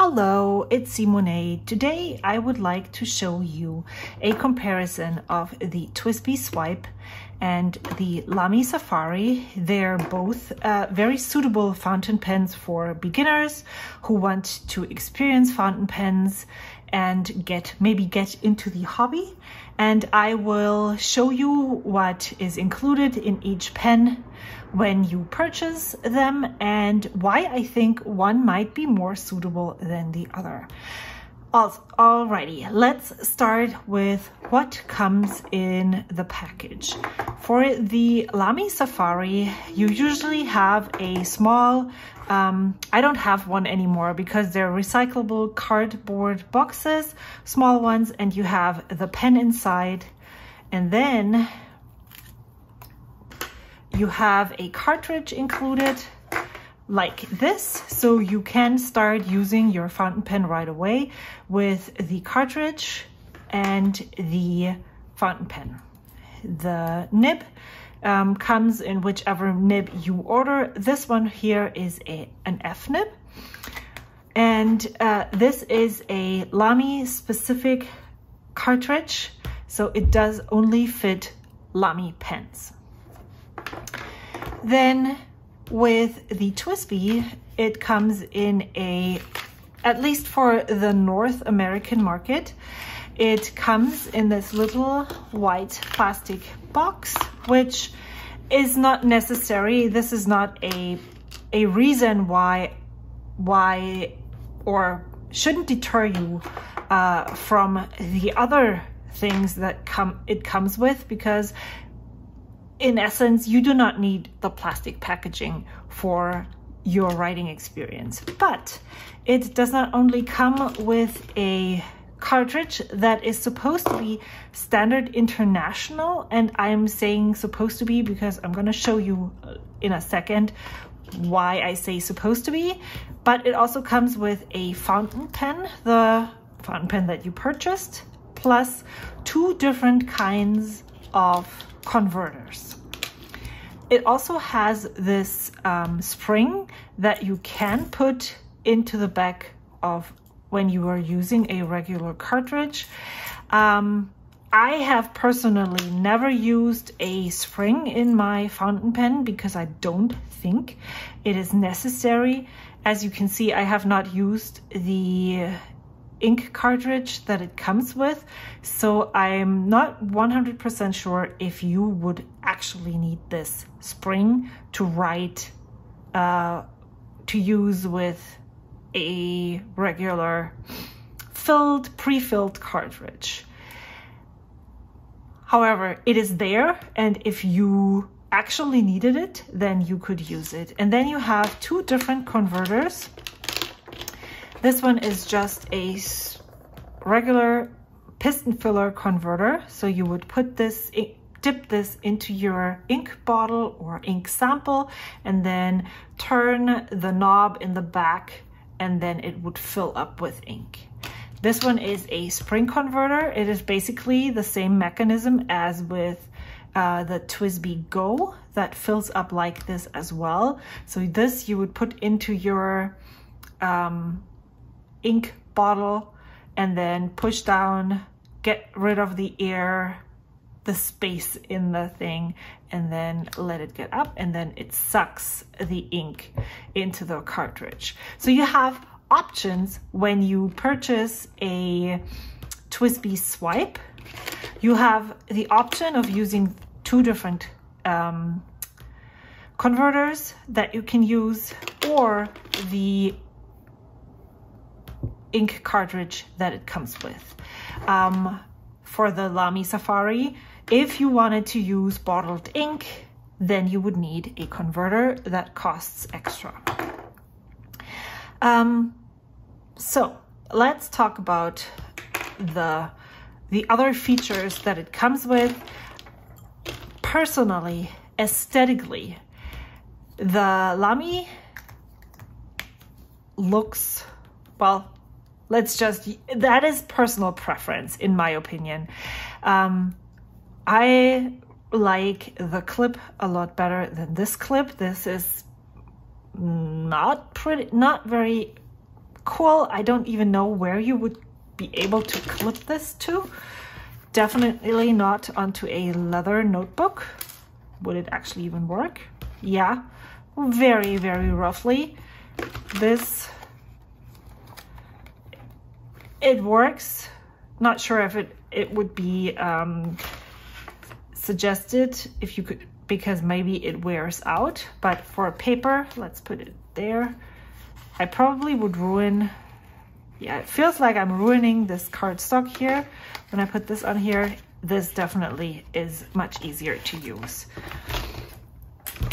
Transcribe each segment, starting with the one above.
Hello, it's Simone. Today I would like to show you a comparison of the TWSBI Swipe and the Lamy Safari. They're both very suitable fountain pens for beginners who want to experience fountain pens and maybe get into the hobby. And I will show you what is included in each pen when you purchase them and why I think one might be more suitable than the other. Alrighty, let's start with what comes in the package. For the Lamy Safari, you usually have a small, I don't have one anymore because they're recyclable cardboard boxes, small ones, and you have the pen inside. And then you have a cartridge included like this, so you can start using your fountain pen right away with the cartridge and the fountain pen. The nib comes in whichever nib you order. This one here is an F nib, and this is a Lamy specific cartridge, so it does only fit Lamy pens. Then with the TWSBI, it comes in at least for the North American market, it comes in this little white plastic box, which is not necessary. This is not a reason why or shouldn't deter you from the other things that it comes with, because in essence, you do not need the plastic packaging for your writing experience. But it does not only come with a cartridge that is supposed to be standard international, and I'm saying supposed to be because I'm going to show you in a second why I say supposed to be, but it also comes with a fountain pen, the fountain pen that you purchased, plus 2 different kinds of converters. It also has this spring that you can put into the back of when you are using a regular cartridge. I have personally never used a spring in my fountain pen because I don't think it is necessary. As you can see, I have not used the ink cartridge that it comes with, so I'm not 100% sure if you would actually need this spring to write to use with a regular pre-filled cartridge. However, it is there, and if you actually needed it, then you could use it. And then you have 2 different converters. This one is just a regular piston filler converter. So you would dip this into your ink bottle or ink sample, and then turn the knob in the back, and then it would fill up with ink. This one is a spring converter. It is basically the same mechanism as with the TWSBI Go that fills up like this as well. So this you would put into your ink bottle and then push down, get rid of the air, the space in the thing, and then let it get up, and then it sucks the ink into the cartridge. So you have options when you purchase a TWSBI Swipe. You have the option of using 2 different converters that you can use, or the ink cartridge that it comes with. For the Lamy Safari, if you wanted to use bottled ink, then you would need a converter that costs extra. So let's talk about the other features that it comes with. Personally, aesthetically, the Lamy looks, well, that is personal preference in my opinion. I like the clip a lot better than this clip. This is not very cool. I don't even know where you would be able to clip this to. Definitely not onto a leather notebook. Would it actually even work? Yeah, very, very roughly. This, it works. Not sure if it would be suggested if you could, because maybe it wears out, but for paper, let's put it there. I probably would ruin, yeah, it feels like I'm ruining this cardstock here. When I put this on here, this definitely is much easier to use.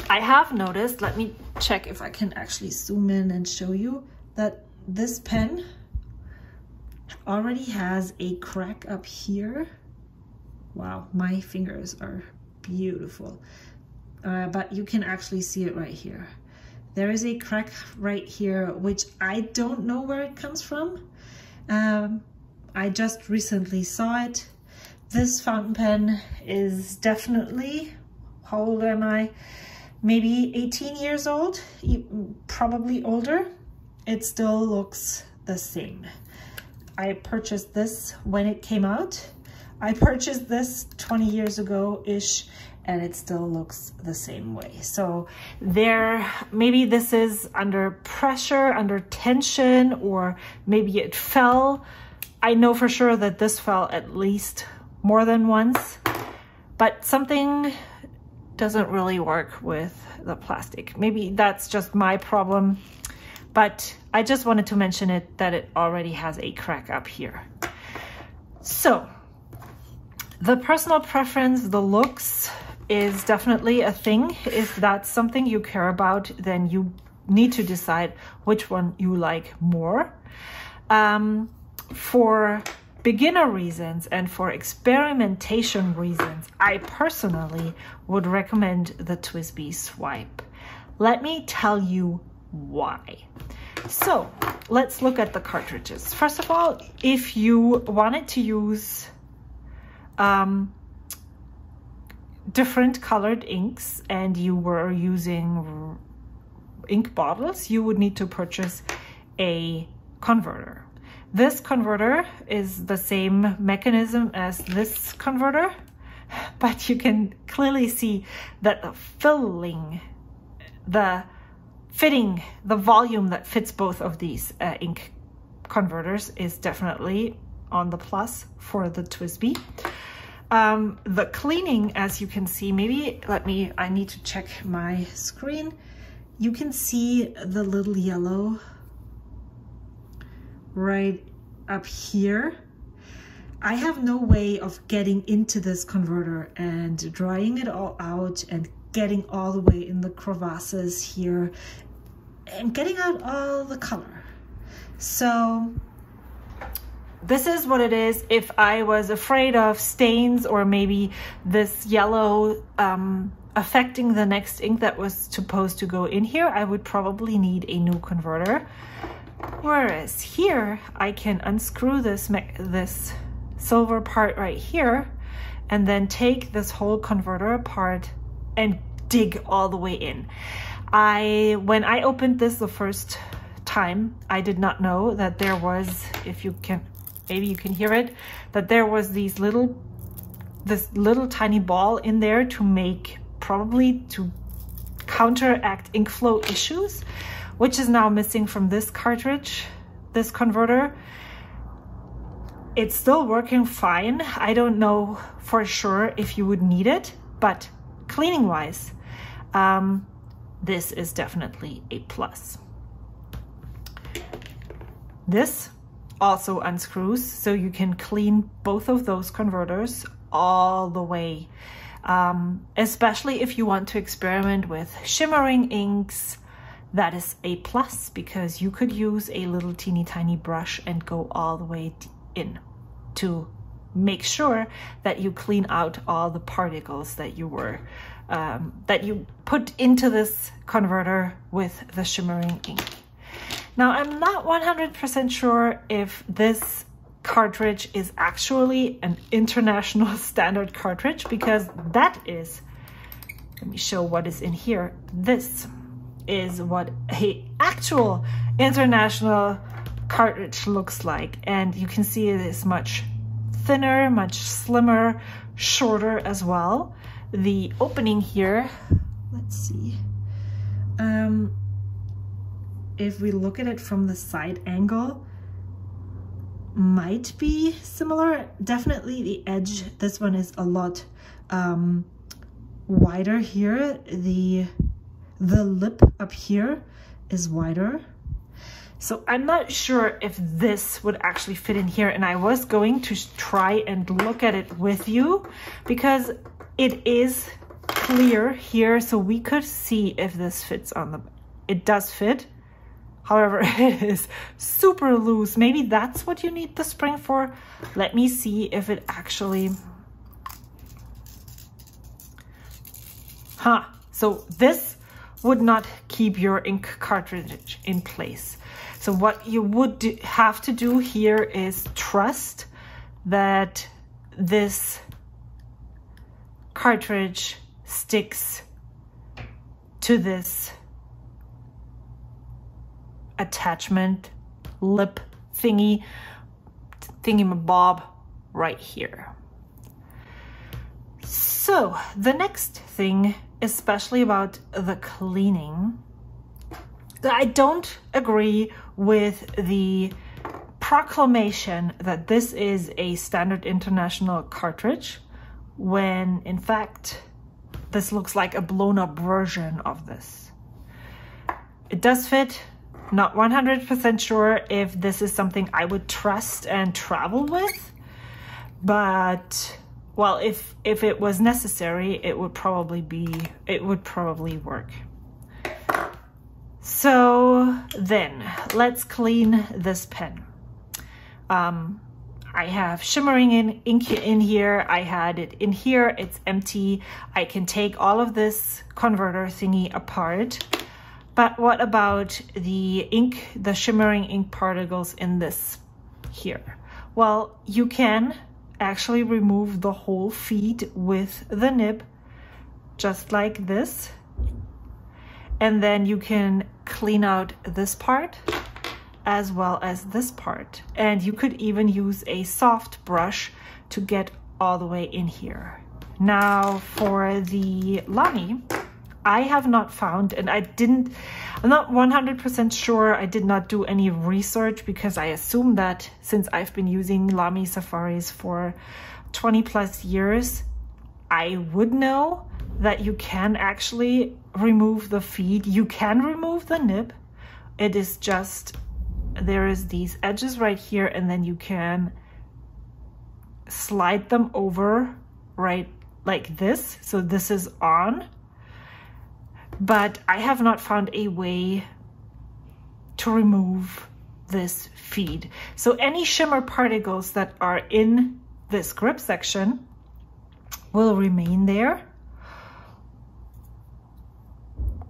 I have noticed, let me check if I can actually zoom in and show you, that this pen already has a crack up here. Wow, my fingers are beautiful. But you can actually see it right here. There is a crack right here, which I don't know where it comes from. I just recently saw it. This fountain pen is definitely, how old am I? Maybe 18 years old, probably older. It still looks the same. I purchased this when it came out. I purchased this 20 years ago-ish, and it still looks the same way. So maybe this is under pressure, under tension, or maybe it fell. I know for sure that this fell at least more than once, but something doesn't really work with the plastic. Maybe that's just my problem, but I just wanted to mention it, that it already has a crack up here. So the personal preference, the looks, is definitely a thing. If that's something you care about, then you need to decide which one you like more. For beginner reasons and for experimentation reasons, I personally would recommend the TWSBI Swipe. Let me tell you why. So let's look at the cartridges. First of all, if you wanted to use different colored inks and you were using ink bottles, you would need to purchase a converter. This converter is the same mechanism as this converter, but you can clearly see that the fitting, the volume that fits both of these ink converters is definitely on the plus for the TWSBI. The cleaning, as you can see, I need to check my screen. You can see the little yellow right up here. I have no way of getting into this converter and drying it all out and getting all the way in the crevasses here and getting out all the color. So this is what it is. If I was afraid of stains or maybe this yellow affecting the next ink that was supposed to go in here, I would probably need a new converter. Whereas here, I can unscrew this silver part right here and then take this whole converter apart and dig all the way in. When I opened this the first time, I did not know that there was, maybe you can hear it, that there was this little tiny ball in there probably to counteract ink flow issues, which is now missing from this cartridge, this converter. It's still working fine. I don't know for sure if you would need it, but cleaning wise, this is definitely a plus. This also unscrews, so you can clean both of those converters all the way, especially if you want to experiment with shimmering inks. That is a plus, because you could use a little teeny tiny brush and go all the way in to make sure that you clean out all the particles that you put into this converter with the shimmering ink. Now, I'm not 100% sure if this cartridge is actually an international standard cartridge, because that is, let me show what is in here. This is what an actual international cartridge looks like, and you can see it is much thinner, much slimmer, shorter as well. The opening here, let's see, if we look at it from the side angle, might be similar. Definitely the edge, this one is a lot wider here. The lip up here is wider. So I'm not sure if this would actually fit in here, and I was going to try and look at it with you because it is clear here, so we could see if this fits on the, it does fit. However, it is super loose. Maybe that's what you need the spring for. Let me see if it actually, so this would not keep your ink cartridge in place. So what you would have to do here is trust that this cartridge sticks to this attachment lip thingy-mabob right here. So the next thing, especially about the cleaning, I don't agree with the proclamation that this is a standard international cartridge, when in fact this looks like a blown up version of this. It does fit. Not 100% sure if this is something I would trust and travel with, but well, if it was necessary, it would probably work. So then let's clean this pen. I have shimmering ink in here. I had it in here. It's empty. I can take all of this converter thingy apart. But what about the ink, the shimmering ink particles in this here? Well, you can actually remove the whole feed with the nib, just like this. And then you can clean out this part as well as this part. And you could even use a soft brush to get all the way in here. Now for the Lamy, I have not found, and I'm not 100% sure, I did not do any research because I assume that since I've been using Lamy Safaris for 20 plus years, I would know that you can actually remove the feed. You can remove the nib. It is just, there is these edges right here, and then you can slide them over right like this. So this is on. But I have not found a way to remove this feed. So any shimmer particles that are in this grip section will remain there.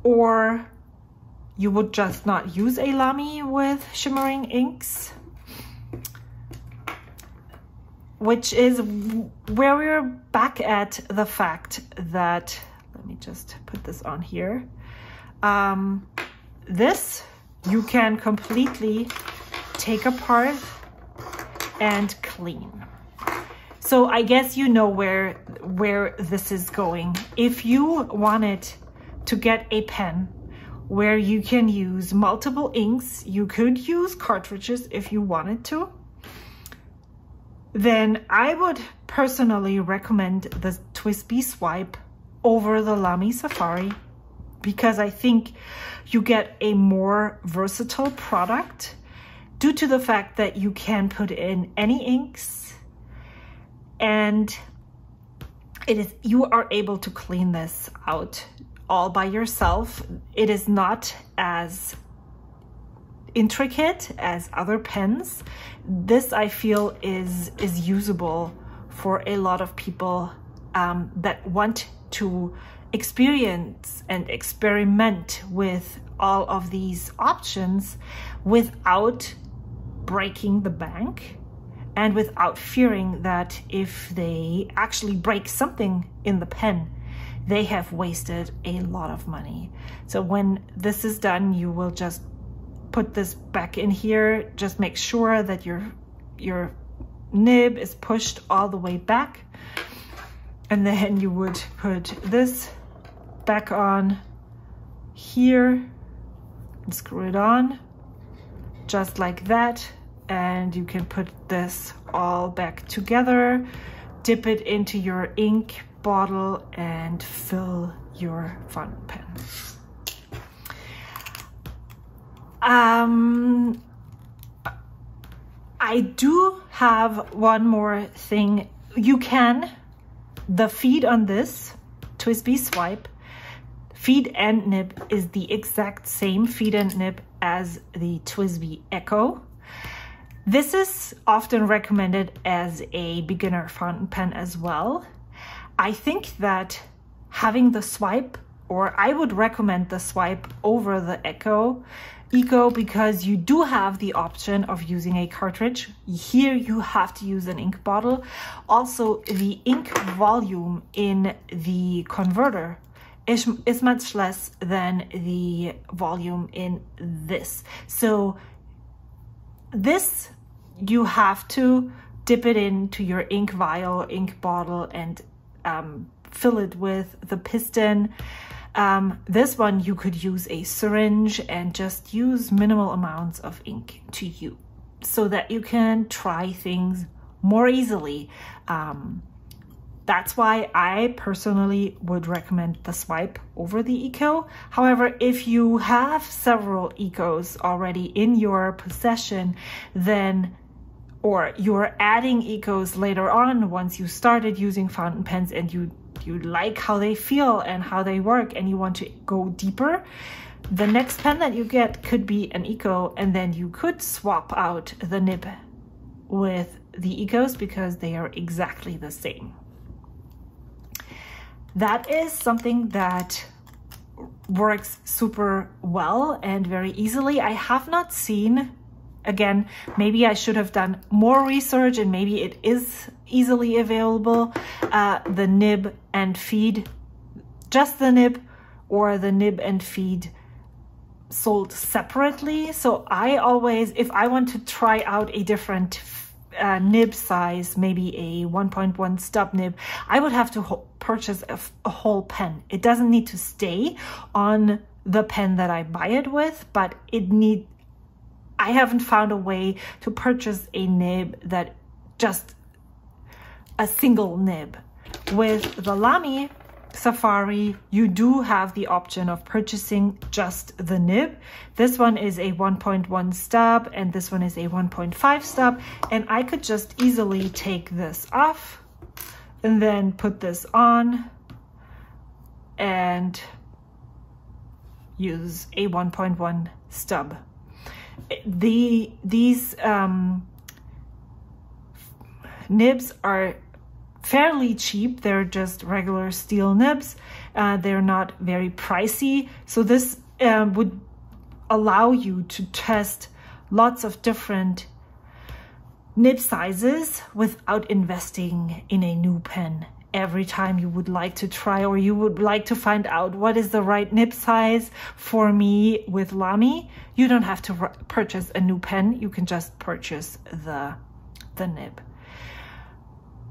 Or you would just not use a Lamy with shimmering inks, which is where we're back at the fact that, let me just put this on here. This you can completely take apart and clean. So I guess you know where this is going. If you wanted to get a pen where you can use multiple inks, you could use cartridges if you wanted to, then I would personally recommend the TWSBI Swipe over the Lamy Safari, because I think you get a more versatile product due to the fact that you can put in any inks, and you are able to clean this out all by yourself. It is not as intricate as other pens. This, I feel, is usable for a lot of people that want to experience and experiment with all of these options without breaking the bank and without fearing that if they actually break something in the pen, they have wasted a lot of money. So when this is done, you will just put this back in here, just make sure that your nib is pushed all the way back. And then you would put this back on here and screw it on just like that. And you can put this all back together, dip it into your ink bottle and fill your fountain pen. I do have one more thing. You can, the feed on this TWSBI Swipe, feed and nib is the exact same feed and nib as the TWSBI Echo. This is often recommended as a beginner fountain pen as well. I think that having the Swipe, or I would recommend the Swipe over the Echo, because you do have the option of using a cartridge. Here you have to use an ink bottle. Also, the ink volume in the converter is much less than the volume in this. So this, you have to dip it into your ink vial, ink bottle, and fill it with the piston. This one you could use a syringe and just use minimal amounts of ink to use so that you can try things more easily. That's why I personally would recommend the Swipe over the Eco. However, if you have several Ecos already in your possession, then, or you're adding Ecos later on once you started using fountain pens and you like how they feel and how they work and you want to go deeper, the next pen that you get could be an Eco, and then you could swap out the nib with the Ecos because they are exactly the same. That is something that works super well and very easily. I have not seen, again, maybe I should have done more research and maybe it is easily available, the nib and feed, just the nib, or the nib and feed sold separately. So I always, if I want to try out a different nib size, maybe a 1.1 stub nib, I would have to purchase a whole pen. It doesn't need to stay on the pen that I buy it with, but I haven't found a way to purchase a nib that just a single nib. With the Lamy Safari, you do have the option of purchasing just the nib. This one is a 1.1 stub and this one is a 1.5 stub, and I could just easily take this off and then put this on and use a 1.1 stub. These nibs are fairly cheap. They're just regular steel nibs. They're not very pricey. So this would allow you to test lots of different nib sizes without investing in a new pen every time you would like to try, or you would like to find out what is the right nib size for me with Lamy. You don't have to purchase a new pen. You can just purchase the nib.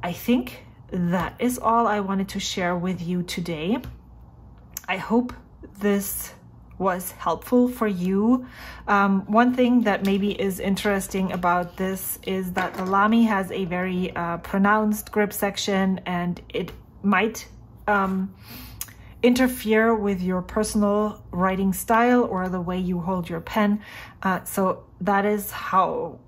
I think that is all I wanted to share with you today. I hope this was helpful for you. One thing that maybe is interesting about this is that the Lamy has a very pronounced grip section, and it might interfere with your personal writing style or the way you hold your pen. So that is how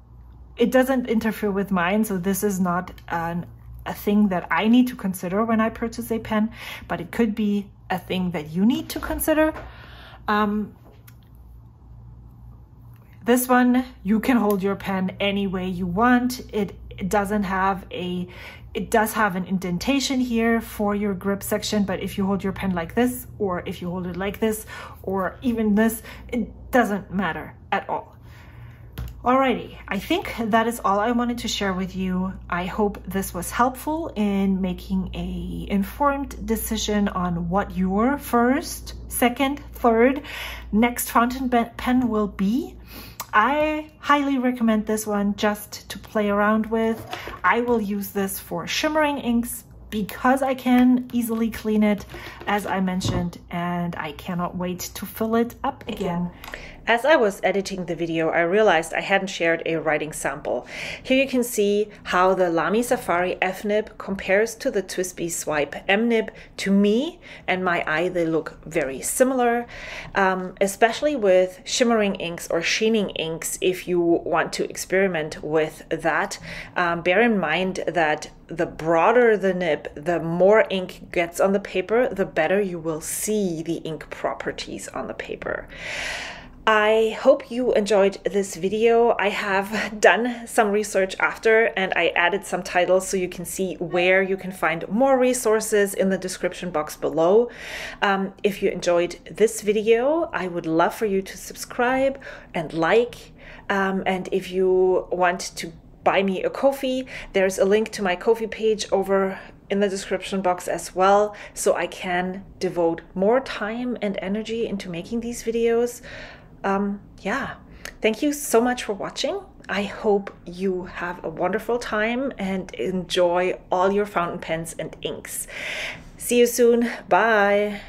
it doesn't interfere with mine. So this is not a thing that I need to consider when I purchase a pen, but it could be a thing that you need to consider. This one, you can hold your pen any way you want. It doesn't have it does have an indentation here for your grip section, but if you hold your pen like this, or if you hold it like this, or even this, it doesn't matter at all. Alrighty, I think that is all I wanted to share with you. I hope this was helpful in making an informed decision on what your first, second, third, next fountain pen will be. I highly recommend this one just to play around with. I will use this for shimmering inks because I can easily clean it, as I mentioned, and I cannot wait to fill it up again. As I was editing the video, I realized I hadn't shared a writing sample. Here you can see how the Lamy Safari F Nib compares to the TWSBI Swipe M Nib. To me and my eye, they look very similar, especially with shimmering inks or sheening inks. If you want to experiment with that, bear in mind that the broader the nib, the more ink gets on the paper, the better you will see the ink properties on the paper. I hope you enjoyed this video. I have done some research after and I added some titles so you can see where you can find more resources in the description box below. If you enjoyed this video, I would love for you to subscribe and like. And if you want to buy me a coffee, there's a link to my Ko-fi page over in the description box as well, so I can devote more time and energy into making these videos. Yeah, thank you so much for watching. I hope you have a wonderful time and enjoy all your fountain pens and inks. See you soon. Bye.